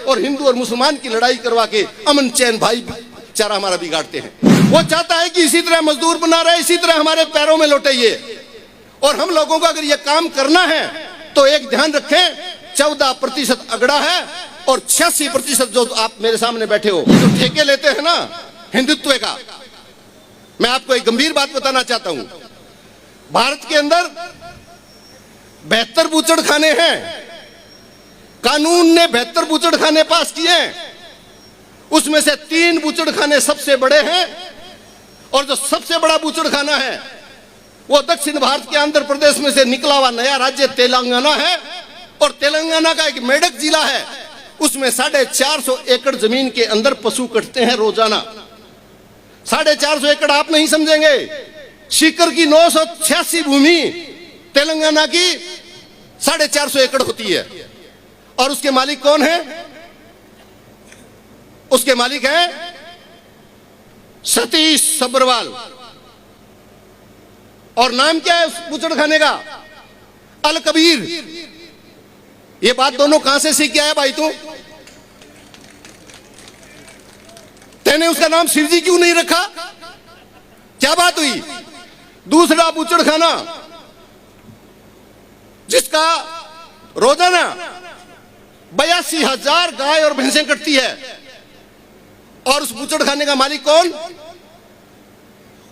और हिंदू और मुसलमान की लड़ाई करवा के अमन चैन भाईचारा हमारा बिगाड़ते हैं। वो चाहता है कि इसी तरह मजदूर बना रहे, इसी तरह हमारे पैरों में लौटे ये। और हम लोगों को अगर ये काम करना है तो एक ध्यान रखें, 14% अगड़ा है और 86% जो आप मेरे सामने बैठे हो जो ठेके लेते हैं ना हिंदुत्व का। मैं आपको एक गंभीर बात बताना चाहता हूं, भारत के अंदर 72 बूचड़खाने हैं। कानून ने 72 बूचड़खाने पास किए, उसमें से 3 बूचड़खाने सबसे बड़े हैं और जो सबसे बड़ा बूचड़खाना है वो दक्षिण भारत के आंध्र प्रदेश में से निकला हुआ नया राज्य तेलंगाना है। और तेलंगाना का एक मेडक जिला है, उसमें 450 एकड़ जमीन के अंदर पशु कटते हैं रोजाना। 450 एकड़ आप नहीं समझेंगे, सीकर की 986 भूमि तेलंगाना की 450 एकड़ होती है। और उसके मालिक कौन है? उसके मालिक है सतीश सब्रवाल। और नाम क्या है उस बूचड़खाने का? अल कबीर। ये बात दोनों कहां से सीख के आया भाई तू? तेने उसका नाम शिवजी क्यों नहीं रखा? क्या बात हुई? दूसरा बूचड़खाना जिसका रोजाना 82,000 गाय और भैंसें कटती है। और उस बूचड़खाने का मालिक कौन?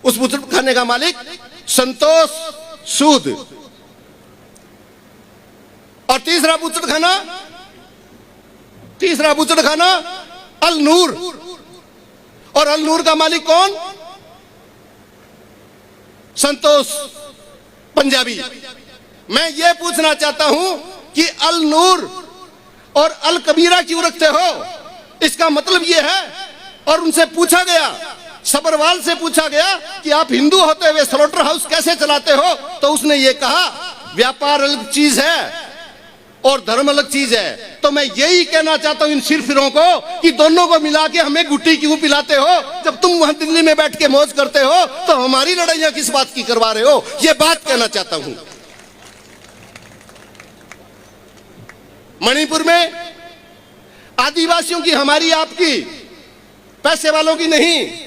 उस बूचड़खाने का मालिक संतोष सूद। और तीसरा बूचड़खाना अल नूर। और अल नूर का मालिक कौन? संतोष पंजाबी। मैं ये पूछना चाहता हूं कि अल नूर और अल कबीरा क्यों रखते हो? इसका मतलब ये है। और उनसे पूछा गया, सब्रवाल से पूछा गया कि आप हिंदू होते हुए स्लॉटर हाउस कैसे चलाते हो? तो उसने ये कहा व्यापार अलग चीज है और धर्म अलग चीज है। तो मैं यही कहना चाहता हूं इन सिरफिरों को कि दोनों को मिला के हमें गुट्टी क्यों पिलाते हो? जब तुम वहां दिल्ली में बैठ के मौज करते हो तो हमारी लड़ाइयां किस बात की करवा रहे हो? ये बात कहना चाहता हूं। मणिपुर में आदिवासियों की, हमारी आपकी, पैसे वालों की नहीं।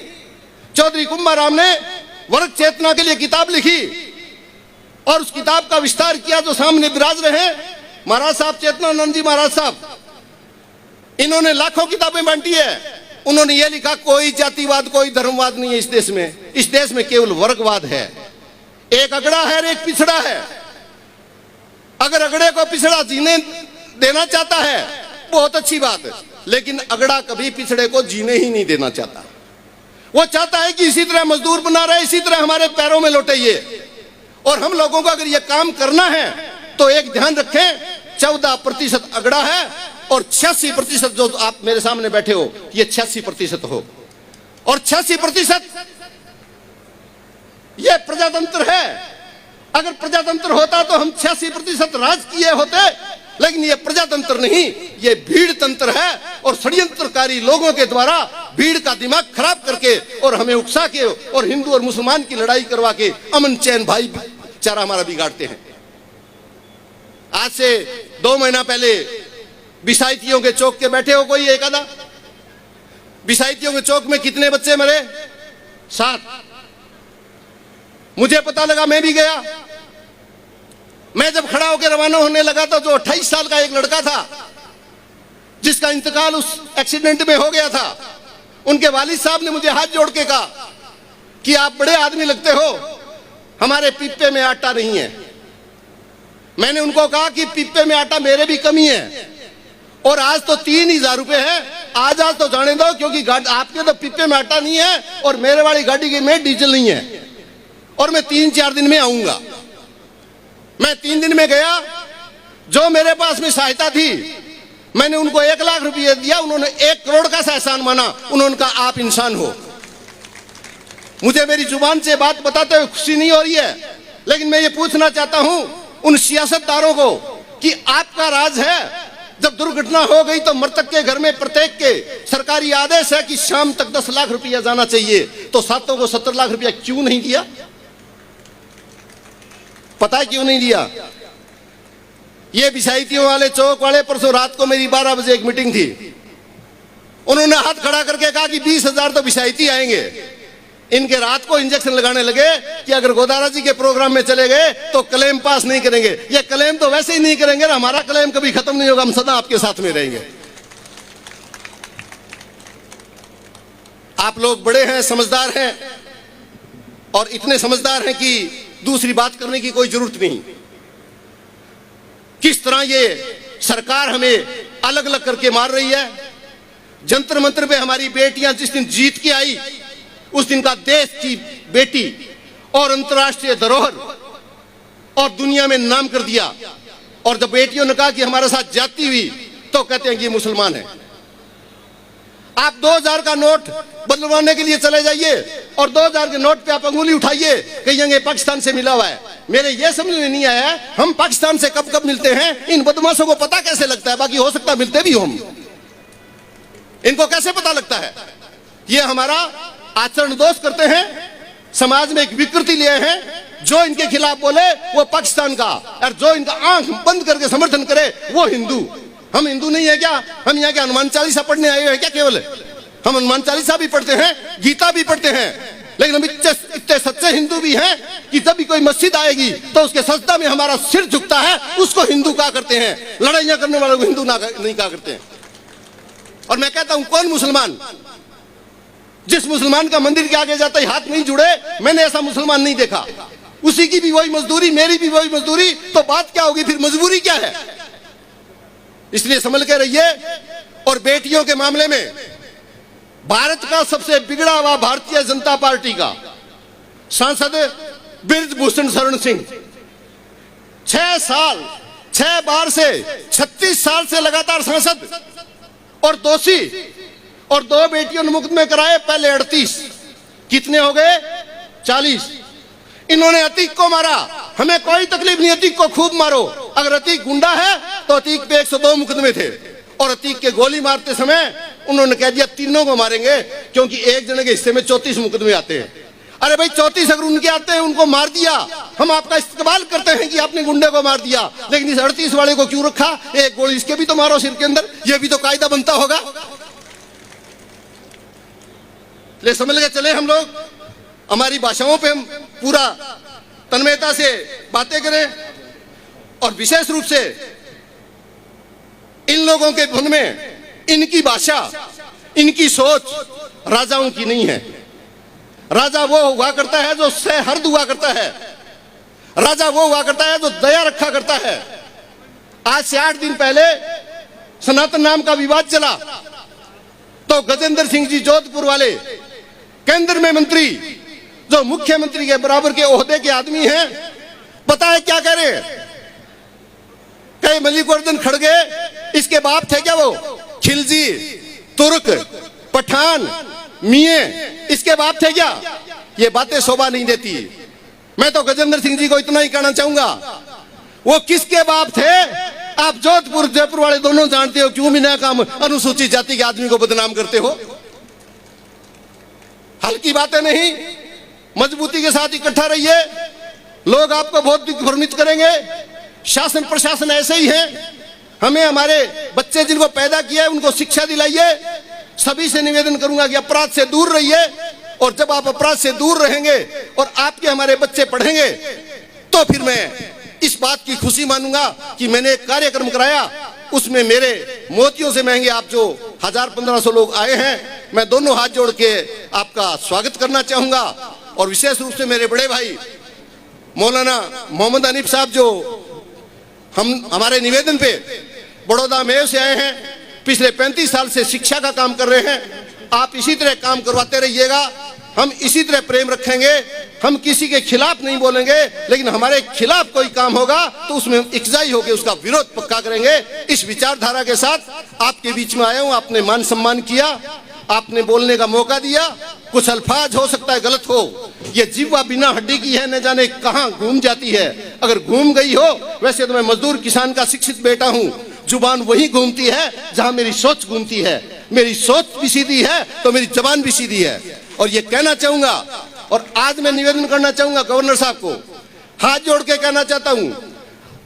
चौधरी कुंभाराम ने वर्ग चेतना के लिए किताब लिखी और उस किताब का विस्तार किया जो सामने विराज रहे महाराज साहब, चेतनानंद जी महाराज साहब। इन्होंने लाखों किताबें बांटी है। उन्होंने ये लिखा कोई जातिवाद कोई धर्मवाद नहीं है इस देश में। इस देश में केवल वर्गवाद है। एक अगड़ा है और एक पिछड़ा है। अगर अगड़े को पिछड़ा जीने देना चाहता है बहुत अच्छी बात है, लेकिन अगड़ा कभी पिछड़े को जीने ही नहीं देना चाहता। वो चाहता है कि इसी तरह मजदूर बना रहे, इसी तरह हमारे पैरों में लौटे ये। और हम लोगों को अगर ये काम करना है तो एक ध्यान रखें, 14% अगड़ा है और 86% जो आप मेरे सामने बैठे हो ये 86% हो। और 86% ये प्रजातंत्र है। अगर प्रजातंत्र होता तो हम 86% राज किए होते, लेकिन ये प्रजातंत्र नहीं, ये भीड़ तंत्र है। और षड्यंत्रकारी लोगों के द्वारा भीड़ का दिमाग खराब करके और हमें उकसा के और हिंदू और मुसलमान की लड़ाई करवा के अमन चैन भाईचारा हमारा बिगाड़ते हैं। आज से 2 महीना पहले बिसाइतियों के चौक के बैठे हो कोई एक आधा? बिसाइतियों के चौक में कितने बच्चे मरे? 7। मुझे पता लगा, मैं भी गया। मैं जब खड़ा होकर रवाना होने लगा तो जो 28 साल का एक लड़का था जिसका इंतकाल उस एक्सीडेंट में हो गया था, उनके वालिद साहब ने मुझे हाथ जोड़ के कहा कि आप बड़े आदमी लगते हो, हमारे पीपे में आटा नहीं है। मैंने उनको कहा कि पीपे में आटा मेरे भी कमी है और आज तो 3,000 रुपए है। आज तो जाने दो, क्योंकि आपके तो पीपे में आटा नहीं है और मेरे वाली गाड़ी में डीजल नहीं है और मैं 3-4 दिन में आऊंगा। मैं 3 दिन में गया। जो मेरे पास में सहायता थी मैंने उनको 1 लाख रुपये दिया। उन्होंने 1 करोड़ का एहसान माना। उन्होंने कहा आप इंसान हो। मुझे मेरी जुबान से बात बताते हुए खुशी नहीं हो रही है, लेकिन मैं ये पूछना चाहता हूं उन सियासतदारों को कि आपका राज है, जब दुर्घटना हो गई तो मृतक के घर में प्रत्येक के सरकारी आदेश है कि शाम तक 10 लाख रुपया जाना चाहिए, तो सातों को 70 लाख रुपया क्यों नहीं दिया? पता है क्यों नहीं दिया? ये बिछाइतियों वाले चौक वाले परसों रात को मेरी 12 बजे एक मीटिंग थी, उन्होंने हाथ खड़ा करके कहा कि 20,000 तो बिछाइती आएंगे। इनके रात को इंजेक्शन लगाने लगे कि अगर गोदारा जी के प्रोग्राम में चले गए तो क्लेम पास नहीं करेंगे। ये क्लेम तो वैसे ही नहीं करेंगे ना, हमारा क्लेम कभी खत्म नहीं होगा, हम सदा आपके साथ में रहेंगे। आप लोग बड़े हैं, समझदार हैं, और इतने समझदार हैं कि दूसरी बात करने की कोई जरूरत नहीं। किस तरह ये सरकार हमें अलग अलग करके मार रही है। जंतर मंतर पे हमारी बेटियां जिस दिन जीत के आई, उस दिन का देश की बेटी और अंतर्राष्ट्रीय धरोहर और दुनिया में नाम कर दिया। और जब बेटियों ने कहा कि हमारे साथ जाती हुई, तो कहते हैं कि ये मुसलमान है। आप 2000 का नोट बदलवाने के लिए चले जाइए और 2000 के नोट पे आप अंगुली उठाइए, कहिएंगे पाकिस्तान से मिला हुआ है। मेरे ये समझ में नहीं आया हम पाकिस्तान से कब कब मिलते हैं, इन बदमाशों को पता कैसे लगता है? बाकी हो सकता है मिलते भी हम, इनको कैसे पता लगता है? ये हमारा आचरण दोष करते हैं, समाज में एक विकृति लिए हैं। जो इनके खिलाफ बोले वो पाकिस्तान का, और जो इनका आंख बंद करके समर्थन करे वो हिंदू। हम हिंदू नहीं है क्या? हम यहाँ के हनुमान चालीसा पढ़ने आए हैं क्या? केवल हम हनुमान चालीसा भी पढ़ते हैं, गीता भी पढ़ते हैं, लेकिन हम इतने सच्चे हिंदू भी हैं कि जब भी कोई मस्जिद आएगी तो उसके सजदा में हमारा सिर झुकता है, उसको हिंदू कहा करते हैं। लड़ाइयां करने वालों को हिंदू नहीं कहा करते हैं। और मैं कहता हूं, कौन मुसलमान? जिस मुसलमान का मंदिर के आगे जाता ही हाथ नहीं जुड़े, मैंने ऐसा मुसलमान नहीं देखा। उसी की भी वही मजदूरी, मेरी भी वही मजदूरी, तो बात क्या होगी फिर? मजबूरी क्या है? इसलिए संभल के रहिए। और बेटियों के मामले में भारत का सबसे बिगड़ा हुआ भारतीय जनता पार्टी का सांसद ब्रजभूषण शरण सिंह 6 बार से 36 साल से लगातार सांसद और दोषी, और 2 बेटियों ने मुकदमे कराए, पहले 38, कितने हो गए? 40। इन्होंने अतीक को मारा, हमें कोई तकलीफ नहीं, अतीक को खूब मारो। अगर अतीक गुंडा है तो अतीक पे 102 मुकदमे थे, और अतीक के गोली मारते समय उन्होंने कह दिया तीनों को मारेंगे, क्योंकि एक जने के हिस्से में 34 मुकदमे आते हैं। अरे भाई 34 अगर उनके आते हैं, उनको मार दिया, हम आपका इस्तेमाल करते हैं कि आपने गुंडे को मार दिया, लेकिन इस 38 वाले को क्यों रखा? एक गोली इसके भी तो मारो सिर के अंदर, ये भी तो कायदा बनता होगा। ले समझ के चले हम लोग, हमारी भाषाओं पे हम पूरा तन्मयता से बातें करें। और विशेष रूप से इन लोगों के धुन में इनकी भाषा, इनकी सोच राजाओं की नहीं है। राजा वो हुआ करता है जो सहर्द हुआ करता है, राजा वो हुआ करता है जो दया रखा करता है। आज से 8 दिन पहले सनातन नाम का विवाद चला, तो गजेंद्र सिंह जी जोधपुर वाले केंद्र में मंत्री, जो मुख्यमंत्री के बराबर के ओहदे के आदमी हैं, बताए क्या कह रहे हैं? कई मलिकवर्धन खड़गे इसके बाप थे क्या? वो खिलजी, तुर्क, पठान, मिये इसके बाप थे क्या? ये बातें शोभा नहीं देती। मैं तो गजेंद्र सिंह जी को इतना ही कहना चाहूंगा, वो किसके बाप थे? आप जोधपुर जयपुर वाले दोनों जानते हो, क्यों बिना काम अनुसूचित जाति के आदमी को बदनाम करते हो? हल्की बातें नहीं, मजबूती के साथ इकट्ठा रहिए। लोग आपको बहुत भ्रमित करेंगे। शासन प्रशासन ऐसे ही है। हमें हमारे बच्चे जिनको पैदा किया है उनको शिक्षा दिलाइए। सभी से निवेदन करूंगा कि अपराध से दूर रहिए, और जब आप अपराध से दूर रहेंगे और आपके हमारे बच्चे पढ़ेंगे, तो फिर मैं इस बात की खुशी मानूंगा कि मैंने एक कार्यक्रम कराया, उसमें मेरे मोतियों से महंगे आप जो 1000-1500 लोग आए हैं, मैं दोनों हाथ जोड़ के आपका स्वागत करना चाहूंगा। और विशेष रूप से मेरे बड़े भाई मौलाना मोहम्मद हनीफ साहब, जो हमारे निवेदन पे बड़ौदा में से आए हैं, पिछले 35 साल से शिक्षा का काम कर रहे हैं। आप इसी तरह काम करवाते रहिएगा, हम इसी तरह प्रेम रखेंगे। हम किसी के खिलाफ नहीं बोलेंगे, लेकिन हमारे खिलाफ कोई काम होगा तो उसमें इकजाई होकर उसका विरोध पक्का करेंगे। इस विचारधारा के साथ आपके बीच में आया हूं। आपने मान सम्मान किया, आपने बोलने का मौका दिया। कुछ अल्फाज हो सकता है गलत हो, ये जीवा बिना हड्डी की है, न जाने कहां घूम जाती है। अगर घूम गई हो, वैसे तो मैं मजदूर किसान का शिक्षित बेटा हूं, जुबान वही घूमती है जहां मेरी सोच घूमती है। मेरी सोच भी सीधी है तो मेरी जबान भी सीधी है। और ये कहना चाहूंगा, और आज मैं निवेदन करना चाहूंगा गवर्नर साहब को, हाथ जोड़ के कहना चाहता हूं,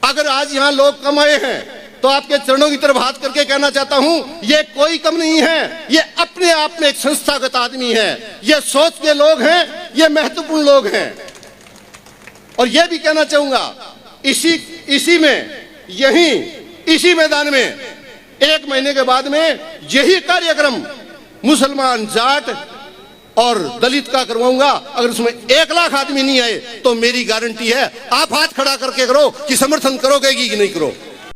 अगर आज यहां लोग कम आए हैं तो आपके चरणों की तरफ हाथ करके कहना चाहता हूं, ये कोई कम नहीं है, ये अपने आप में एक संस्थागत आदमी है, ये सोच के लोग हैं, ये महत्वपूर्ण लोग हैं। और ये भी कहना चाहूंगा, इसी में, यहीं इसी मैदान में 1 महीने के बाद में यही कार्यक्रम मुसलमान, जाट और दलित का करवाऊंगा। अगर उसमें 1 लाख आदमी नहीं आए तो मेरी गारंटी है आप हाथ खड़ा करके करो कि समर्थन करोगे कि नहीं करो।